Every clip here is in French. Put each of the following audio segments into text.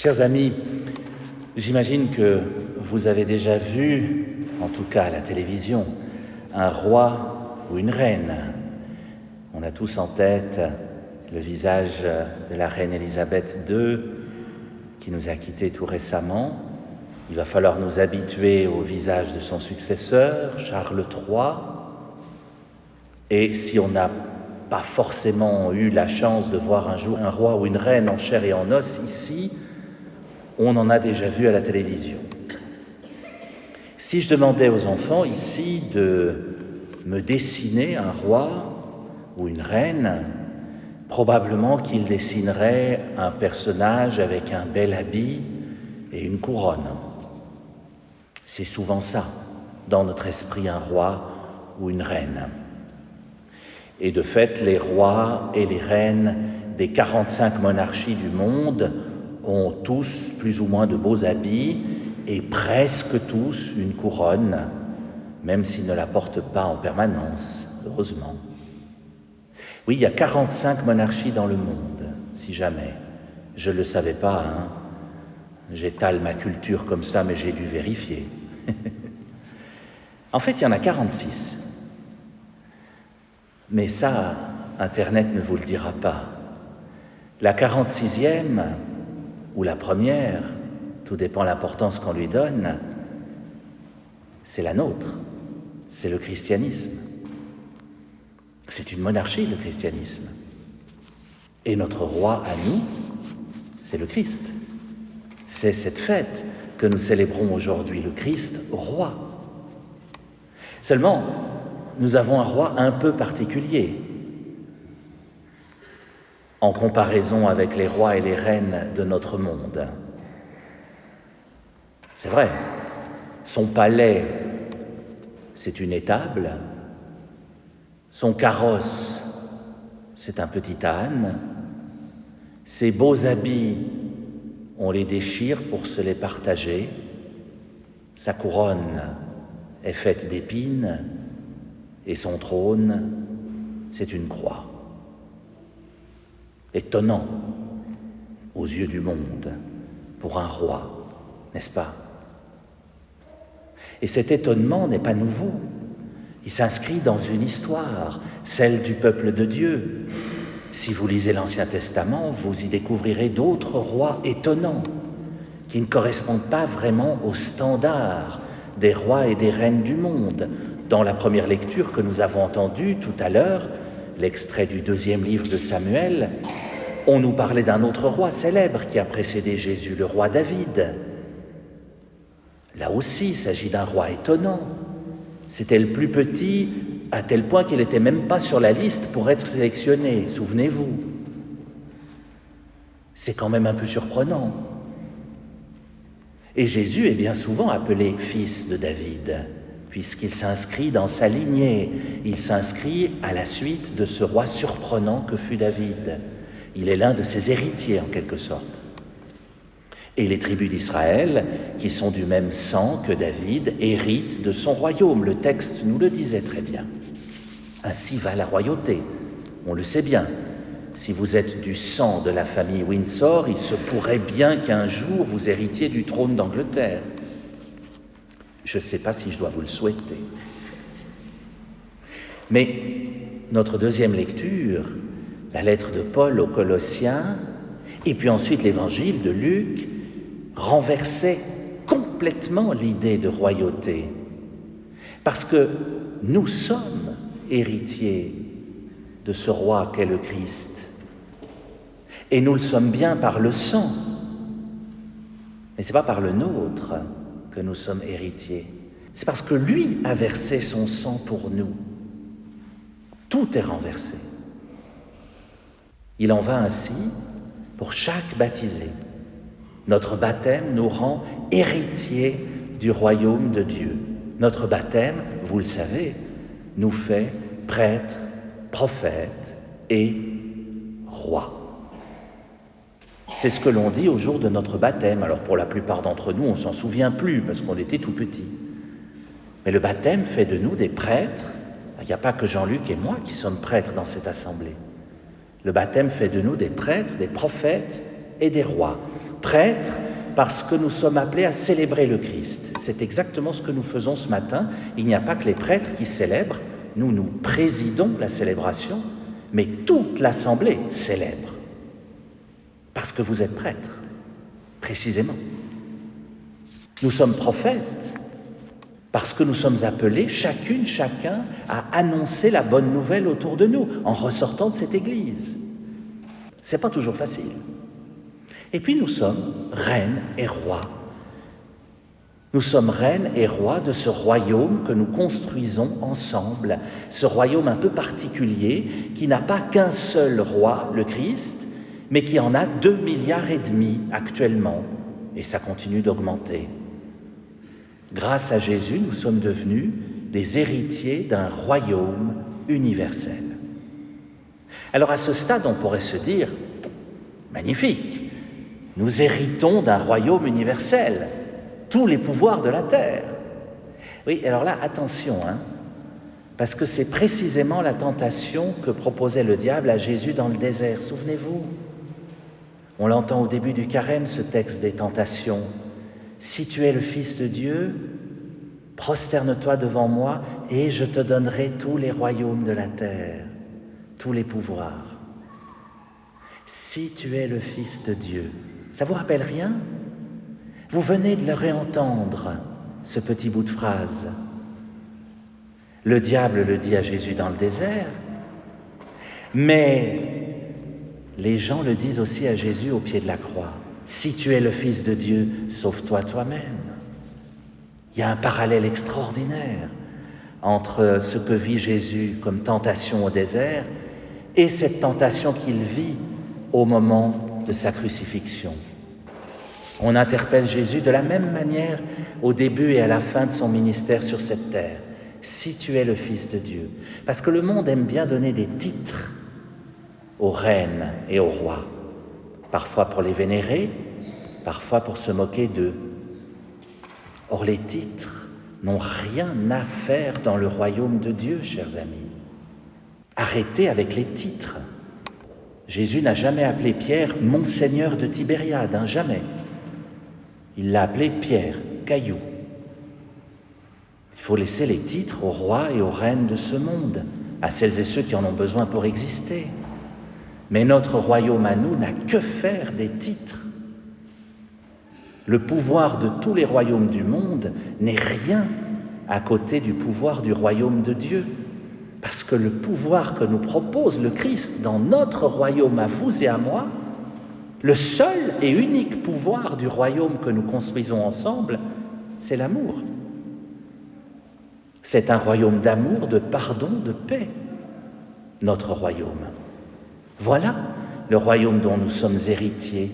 Chers amis, j'imagine que vous avez déjà vu, en tout cas à la télévision, un roi ou une reine. On a tous en tête le visage de la reine Élisabeth II qui nous a quittés tout récemment. Il va falloir nous habituer au visage de son successeur, Charles III. Et si on n'a pas forcément eu la chance de voir un jour un roi ou une reine en chair et en os ici, on en a déjà vu à la télévision. Si je demandais aux enfants ici de me dessiner un roi ou une reine, probablement qu'ils dessineraient un personnage avec un bel habit et une couronne. C'est souvent ça, dans notre esprit, un roi ou une reine. Et de fait, les rois et les reines des 45 monarchies du monde ont tous plus ou moins de beaux habits et presque tous une couronne, même s'ils ne la portent pas en permanence, heureusement. Oui, il y a 45 monarchies dans le monde, si jamais. Je ne le savais pas, hein. J'étale ma culture comme ça, mais j'ai dû vérifier. En fait, il y en a 46. Mais ça, Internet ne vous le dira pas. La 46e, ou la première, tout dépend de l'importance qu'on lui donne, c'est la nôtre, c'est le christianisme. C'est une monarchie, le christianisme. Et notre roi à nous, c'est le Christ. C'est cette fête que nous célébrons aujourd'hui, le Christ roi. Seulement, nous avons un roi un peu particulier en comparaison avec les rois et les reines de notre monde. C'est vrai, son palais, c'est une étable, son carrosse, c'est un petit âne, ses beaux habits, on les déchire pour se les partager, sa couronne est faite d'épines et son trône, c'est une croix. Étonnant aux yeux du monde pour un roi, n'est-ce pas? Et cet étonnement n'est pas nouveau. Il s'inscrit dans une histoire, celle du peuple de Dieu. Si vous lisez l'Ancien Testament, vous y découvrirez d'autres rois étonnants qui ne correspondent pas vraiment aux standards des rois et des reines du monde. Dans la première lecture que nous avons entendue tout à l'heure, l'extrait du 2e livre de Samuel, on nous parlait d'un autre roi célèbre qui a précédé Jésus, le roi David. Là aussi, il s'agit d'un roi étonnant. C'était le plus petit, à tel point qu'il n'était même pas sur la liste pour être sélectionné, souvenez-vous. C'est quand même un peu surprenant. Et Jésus est bien souvent appelé fils de David, puisqu'il s'inscrit dans sa lignée. Il s'inscrit à la suite de ce roi surprenant que fut David. Il est l'un de ses héritiers, en quelque sorte. Et les tribus d'Israël, qui sont du même sang que David, héritent de son royaume. Le texte nous le disait très bien. Ainsi va la royauté, on le sait bien. Si vous êtes du sang de la famille Windsor, il se pourrait bien qu'un jour vous héritiez du trône d'Angleterre. Je ne sais pas si je dois vous le souhaiter. Mais notre deuxième lecture, la lettre de Paul aux Colossiens, et puis ensuite l'évangile de Luc, renversait complètement l'idée de royauté. Parce que nous sommes héritiers de ce roi qu'est le Christ. Et nous le sommes bien par le sang. Mais ce n'est pas par le nôtre que nous sommes héritiers. C'est parce que lui a versé son sang pour nous. Tout est renversé. Il en va ainsi pour chaque baptisé. Notre baptême nous rend héritiers du royaume de Dieu. Notre baptême, vous le savez, nous fait prêtres, prophètes et rois. C'est ce que l'on dit au jour de notre baptême. Alors pour la plupart d'entre nous, on ne s'en souvient plus parce qu'on était tout petits. Mais le baptême fait de nous des prêtres. Il n'y a pas que Jean-Luc et moi qui sommes prêtres dans cette assemblée. Le baptême fait de nous des prêtres, des prophètes et des rois. Prêtres parce que nous sommes appelés à célébrer le Christ. C'est exactement ce que nous faisons ce matin. Il n'y a pas que les prêtres qui célèbrent, nous présidons la célébration, mais toute l'Assemblée célèbre. Parce que vous êtes prêtres, précisément. Nous sommes prophètes, parce que nous sommes appelés, chacune, chacun, à annoncer la bonne nouvelle autour de nous, en ressortant de cette Église. C'est pas toujours facile. Et puis nous sommes reines et rois. Nous sommes reines et rois de ce royaume que nous construisons ensemble, ce royaume un peu particulier qui n'a pas qu'un seul roi, le Christ, mais qui en a 2,5 milliards actuellement, et ça continue d'augmenter. Grâce à Jésus, nous sommes devenus les héritiers d'un royaume universel. Alors à ce stade, on pourrait se dire, magnifique, nous héritons d'un royaume universel, tous les pouvoirs de la terre. Oui, alors là, attention, parce que c'est précisément la tentation que proposait le diable à Jésus dans le désert. Souvenez-vous, on l'entend au début du carême, ce texte des tentations. Si tu es le Fils de Dieu, prosterne-toi devant moi et je te donnerai tous les royaumes de la terre, tous les pouvoirs. Si tu es le Fils de Dieu, ça vous rappelle rien ? Vous venez de le réentendre, ce petit bout de phrase. Le diable le dit à Jésus dans le désert, mais les gens le disent aussi à Jésus au pied de la croix. Si tu es le Fils de Dieu, sauve-toi toi-même. Il y a un parallèle extraordinaire entre ce que vit Jésus comme tentation au désert et cette tentation qu'il vit au moment de sa crucifixion. On interpelle Jésus de la même manière au début et à la fin de son ministère sur cette terre. Si tu es le Fils de Dieu. Parce que le monde aime bien donner des titres aux reines et aux rois. Parfois pour les vénérer, parfois pour se moquer d'eux. Or les titres n'ont rien à faire dans le royaume de Dieu, chers amis. Arrêtez avec les titres. Jésus n'a jamais appelé Pierre « Monseigneur de Tibériade », jamais. Il l'a appelé Pierre, caillou. Il faut laisser les titres aux rois et aux reines de ce monde, à celles et ceux qui en ont besoin pour exister. Mais notre royaume à nous n'a que faire des titres. Le pouvoir de tous les royaumes du monde n'est rien à côté du pouvoir du royaume de Dieu. Parce que le pouvoir que nous propose le Christ dans notre royaume à vous et à moi, le seul et unique pouvoir du royaume que nous construisons ensemble, c'est l'amour. C'est un royaume d'amour, de pardon, de paix, notre royaume. Voilà le royaume dont nous sommes héritiers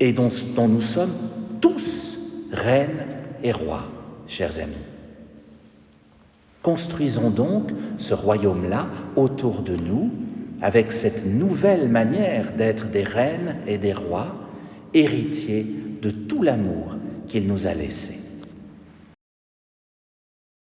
et dont nous sommes tous reines et rois, chers amis. Construisons donc ce royaume-là autour de nous avec cette nouvelle manière d'être des reines et des rois, héritiers de tout l'amour qu'il nous a laissé.